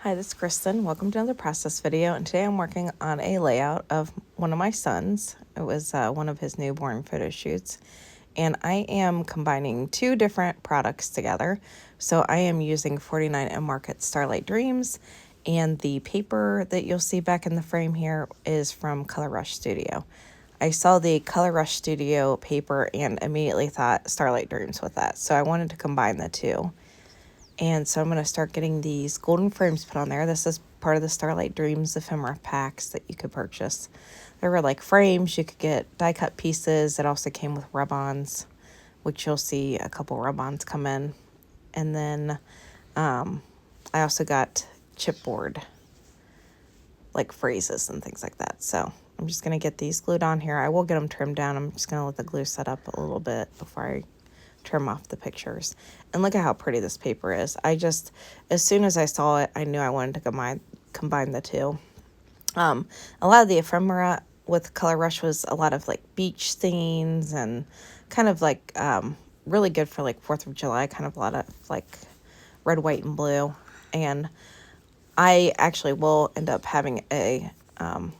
Hi, this is Kristen. Welcome to another process video, and today I'm working on a layout of one of my sons. It was one of his newborn photo shoots, and I am combining two different products together. So I am using 49 and Market Starlight Dreams, and the paper that you'll see back in the frame here is from Color Rush Studio. I saw the Color Rush Studio paper and immediately thought Starlight Dreams with that, so I wanted to combine the two. And so I'm going to start getting these golden frames put on there. This is part of the Starlight Dreams ephemera packs that you could purchase. There were like frames, you could get die cut pieces. It also came with rub-ons, which you'll see a couple rub-ons come in. And then I also got chipboard, like phrases and things like that. So I'm just going to get these glued on here. I will get them trimmed down. I'm just going to let the glue set up a little bit before I trim off the pictures. And look at how pretty this paper is. As soon as I saw it, I knew I wanted to combine the two. A lot of the ephemera with Color Rush was a lot of like beach scenes and kind of like really good for like 4th of July, kind of a lot of like red, white, and blue. And I actually will end up having a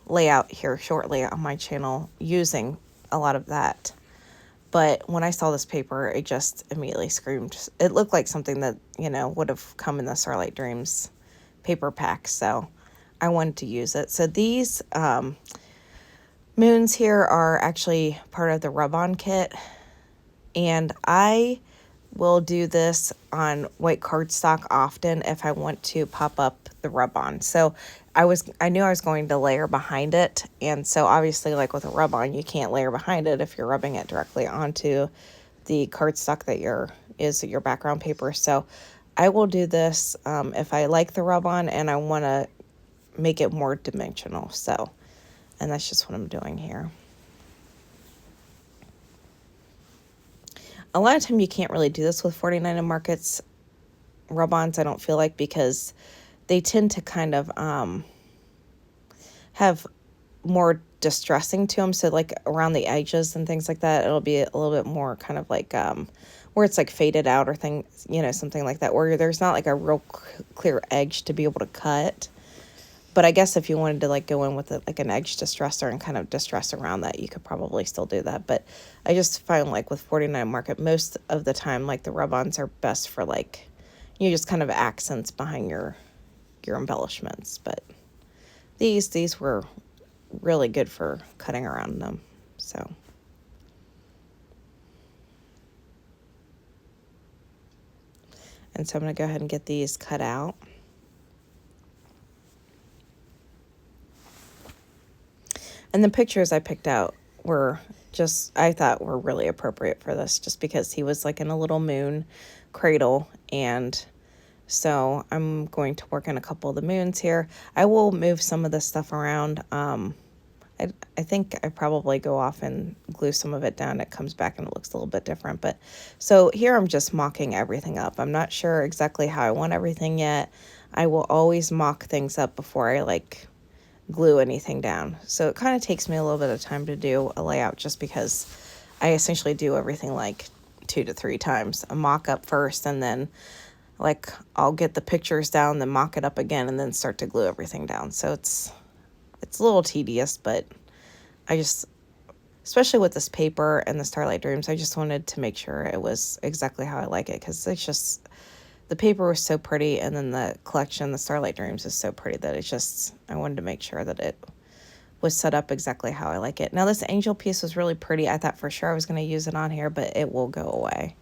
layout here shortly on my channel using a lot of that. But when I saw this paper, it just immediately screamed. It looked like something that, would have come in the Starlight Dreams paper pack. So I wanted to use it. So these moons here are actually part of the rub-on kit. And I will do this on white cardstock often if I want to pop up the rub-on. So I knew I was going to layer behind it, and so obviously like with a rub-on you can't layer behind it if you're rubbing it directly onto the cardstock that is your background paper. So I will do this if I like the rub-on and I want to make it more dimensional. So, and that's just what I'm doing here. A lot of time you can't really do this with 49 and Markets rub-ons, I don't feel like, because they tend to kind of have more distressing to them. So like around the edges and things like that, it'll be a little bit more kind of like where it's like faded out or things, something like that, where there's not like a real clear edge to be able to cut. But I guess if you wanted to like go in with like an edge distressor and kind of distress around that, you could probably still do that. But I just find like with 49 Market, most of the time, like the rub-ons are best for like, just kind of accents behind your embellishments. But these were really good for cutting around them. So. And so I'm going to go ahead and get these cut out. And the pictures I picked out were I thought were really appropriate for this, just because he was like in a little moon cradle. And so I'm going to work on a couple of the moons here. I will move some of this stuff around. I think I probably go off and glue some of it down. It comes back and it looks a little bit different. But so here I'm just mocking everything up. I'm not sure exactly how I want everything yet. I will always mock things up before I like glue anything down. So it kind of takes me a little bit of time to do a layout, just because I essentially do everything like 2 to 3 times. A mock up first, and then like I'll get the pictures down, then mock it up again, and then start to glue everything down. So it's a little tedious, but especially with this paper and the Starlight Dreams, I just wanted to make sure it was exactly how I like it, because it's just, the paper was so pretty, and then the collection, the Starlight Dreams, is so pretty that I wanted to make sure that it was set up exactly how I like it. Now this angel piece was really pretty. I thought for sure I was going to use it on here, but it will go away.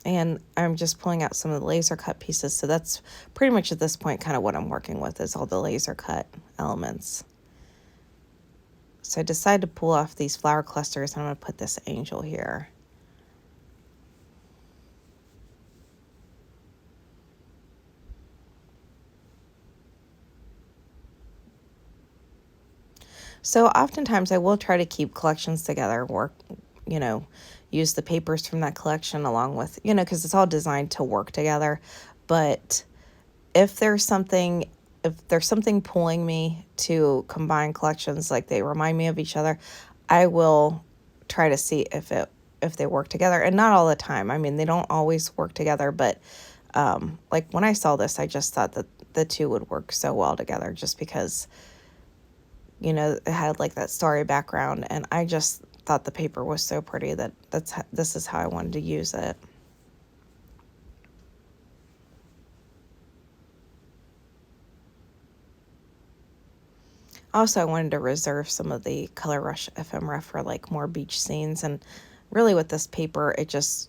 And I'm just pulling out some of the laser cut pieces. So that's pretty much at this point kind of what I'm working with, is all the laser cut elements. So I decided to pull off these flower clusters, and I'm going to put this angel here. So oftentimes I will try to keep collections together, use the papers from that collection along with, because it's all designed to work together. But if there's something pulling me to combine collections, like they remind me of each other, I will try to see if they work together, and not all the time. I mean, they don't always work together, but like when I saw this, I just thought that the two would work so well together, just because, you know, it had like that starry background, and I just thought the paper was so pretty that this is how I wanted to use it. Also, I wanted to reserve some of the Color Rush ephemera for like more beach scenes, and really with this paper, it just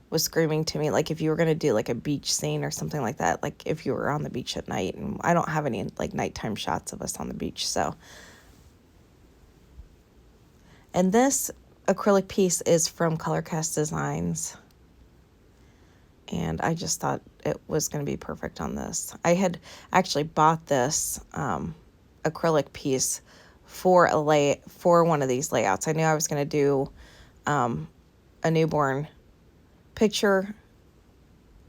was screaming to me, like if you were going to do like a beach scene or something like that, like if you were on the beach at night, and I don't have any like nighttime shots of us on the beach, so. And this acrylic piece is from Colorcast Designs, and I just thought it was going to be perfect on this. I had actually bought this acrylic piece for one of these layouts. I knew I was going to do a newborn picture,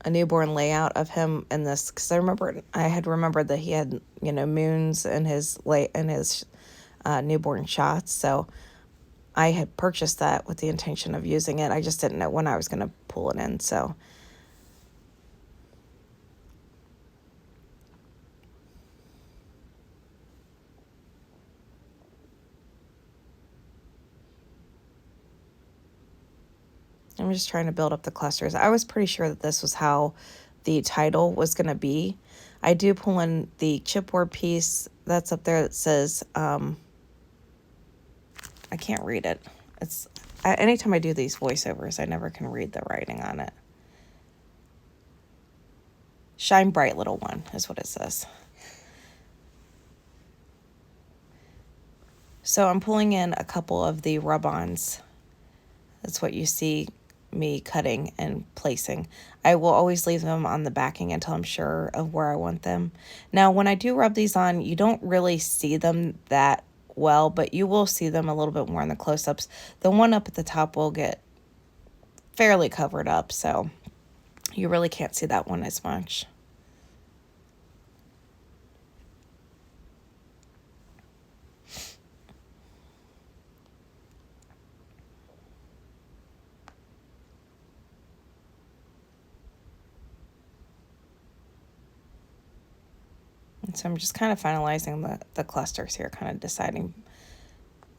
a newborn layout of him in this, because I had remembered that he had, you know, moons in his newborn shots, so I had purchased that with the intention of using it. I just didn't know when I was going to pull it in, so. I'm just trying to build up the clusters. I was pretty sure that this was how the title was going to be. I do pull in the chipboard piece that's up there that says, I can't read it. Anytime I do these voiceovers, I never can read the writing on it. Shine Bright Little One is what it says. So I'm pulling in a couple of the rub-ons. That's what you see me cutting and placing. I will always leave them on the backing until I'm sure of where I want them. Now, when I do rub these on, you don't really see them that well, but you will see them a little bit more in the close-ups. The one up at the top will get fairly covered up, so you really can't see that one as much. And so I'm just kind of finalizing the clusters here, kind of deciding,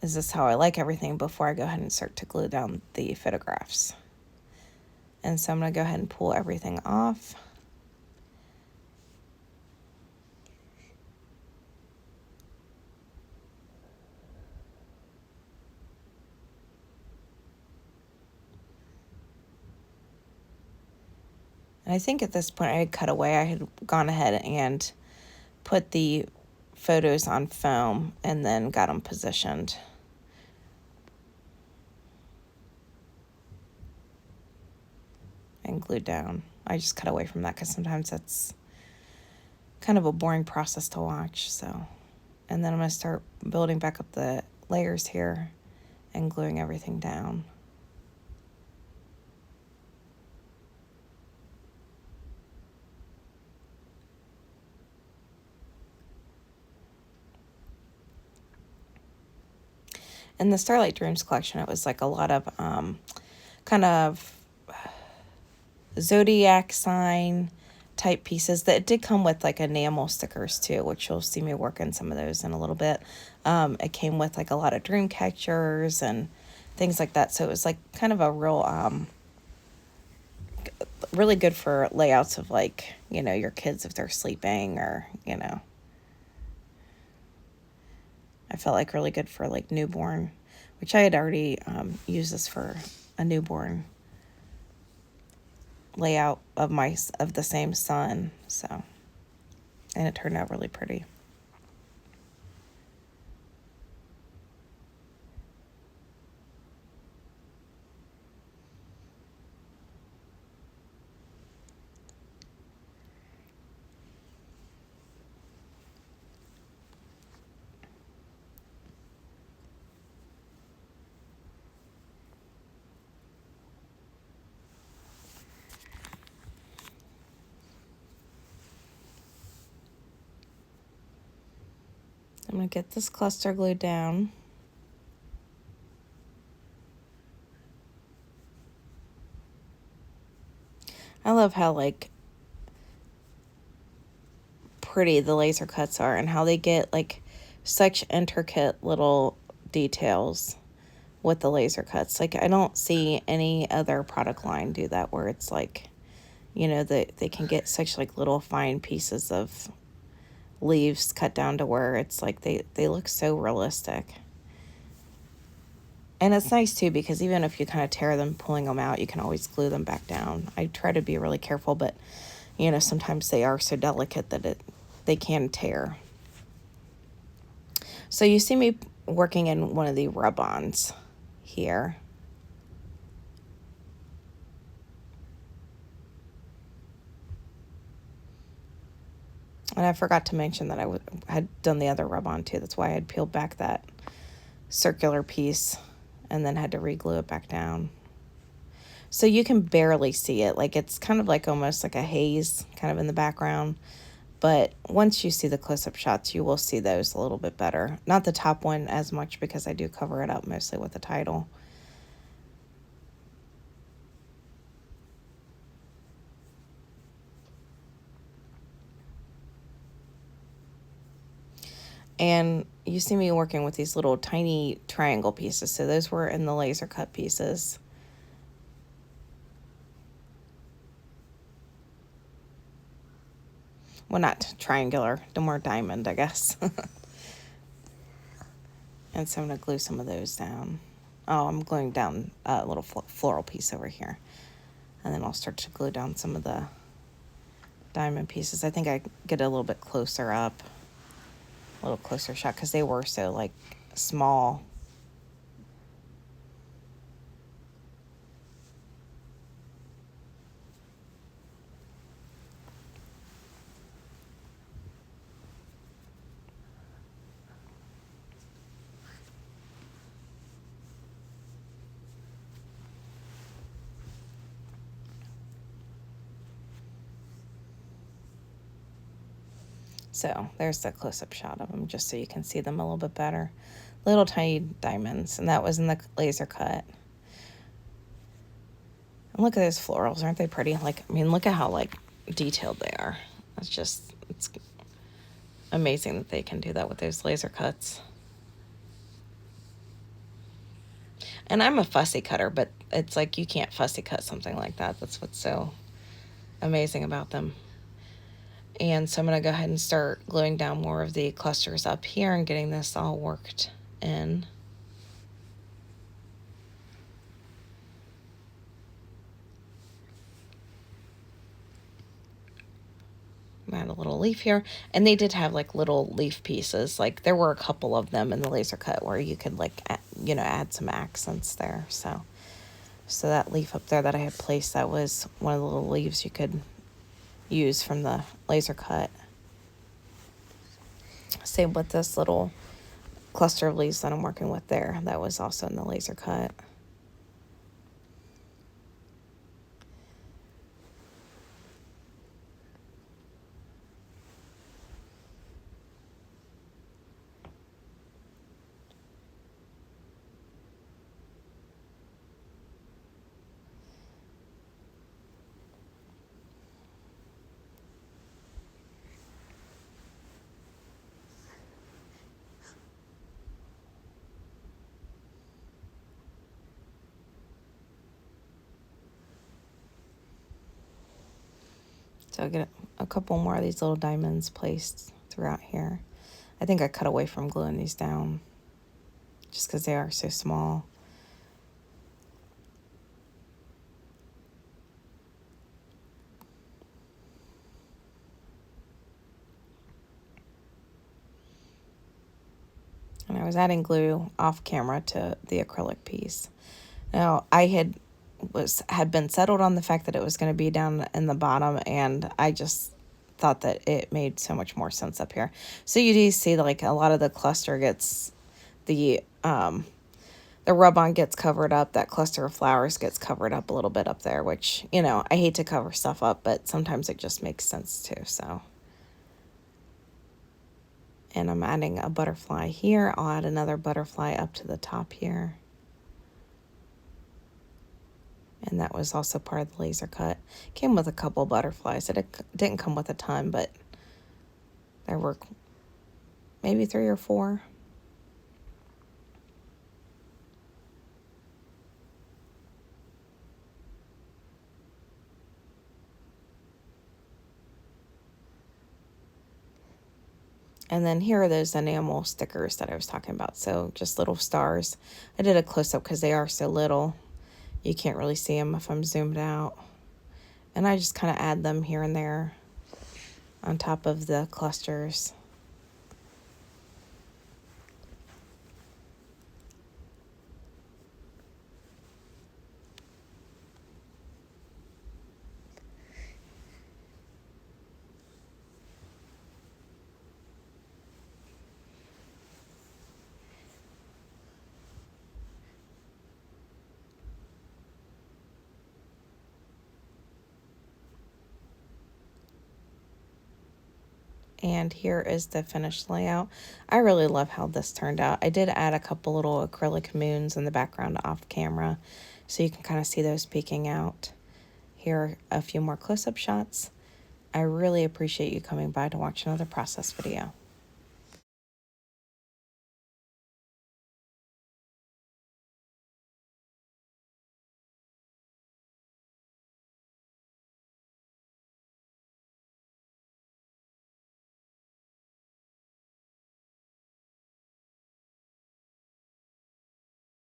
is this how I like everything, before I go ahead and start to glue down the photographs. And so I'm going to go ahead and pull everything off. And I think at this point I had cut away. I had gone ahead and put the photos on foam and then got them positioned. And glued down. I just cut away from that because sometimes that's kind of a boring process to watch. So, and then I'm going to start building back up the layers here and gluing everything down. In the Starlight Dreams collection, it was like a lot of kind of zodiac sign type pieces that did come with like enamel stickers too, which you'll see me work in some of those in a little bit. It came with like a lot of dream catchers and things like that. So it was like kind of a real, really good for layouts of like, you know, your kids if they're sleeping, or, you know, I felt like really good for like newborn, which I had already used this for a newborn layout of the same sun. So, and it turned out really pretty. I'm going to get this cluster glued down. I love how like pretty the laser cuts are and how they get like such intricate little details with the laser cuts. Like I don't see any other product line do that where it's like, you know, they can get such like little fine pieces of leaves cut down to where it's like they look so realistic. And it's nice too because even if you kind of tear them, pulling them out, you can always glue them back down. I try to be really careful, but you know, sometimes they are so delicate that they can tear. So you see me working in one of the rub-ons here. And I forgot to mention that I had done the other rub-on too. That's why I had peeled back that circular piece and then had to re-glue it back down. So you can barely see it. Like it's kind of like almost like a haze kind of in the background. But once you see the close-up shots, you will see those a little bit better. Not the top one as much because I do cover it up mostly with the title. And you see me working with these little tiny triangle pieces. So those were in the laser cut pieces. Well, not triangular, the more diamond, I guess. And so I'm going to glue some of those down. Oh, I'm gluing down a little floral piece over here. And then I'll start to glue down some of the diamond pieces. I think I get a little bit closer up. A little closer shot because they were so like small. So there's the close-up shot of them just so you can see them a little bit better. Little tiny diamonds, and that was in the laser cut. And look at those florals, aren't they pretty? Like, I mean, look at how like detailed they are. It's amazing that they can do that with those laser cuts. And I'm a fussy cutter, but it's like you can't fussy cut something like that. That's what's so amazing about them. And so I'm going to go ahead and start gluing down more of the clusters up here and getting this all worked in. Add a little leaf here, and they did have like little leaf pieces. Like there were a couple of them in the laser cut where you could like you know, add some accents there. So that leaf up there that I had placed, that was one of the little leaves you could use from the laser cut. Same with this little cluster of leaves that I'm working with there. That was also in the laser cut. So I get a couple more of these little diamonds placed throughout here. I think I cut away from gluing these down just because they are so small. And I was adding glue off camera to the acrylic piece. Now I had been settled on the fact that it was going to be down in the bottom, and I just thought that it made so much more sense up here. So you do see like a lot of the cluster gets the rub-on gets covered up. That cluster of flowers gets covered up a little bit up there, which, you know, I hate to cover stuff up, but sometimes it just makes sense too. So, and I'm adding a butterfly here. I'll add another butterfly up to the top here. And that was also part of the laser cut. Came with a couple butterflies. It didn't come with a ton, but there were maybe 3 or 4. And then here are those enamel stickers that I was talking about. So just little stars. I did a close-up because they are so little. You can't really see them if I'm zoomed out. And I just kind of add them here and there on top of the clusters. And here is the finished layout. I really love how this turned out. I did add a couple little acrylic moons in the background off camera, so you can kind of see those peeking out. Here are a few more close-up shots. I really appreciate you coming by to watch another process video.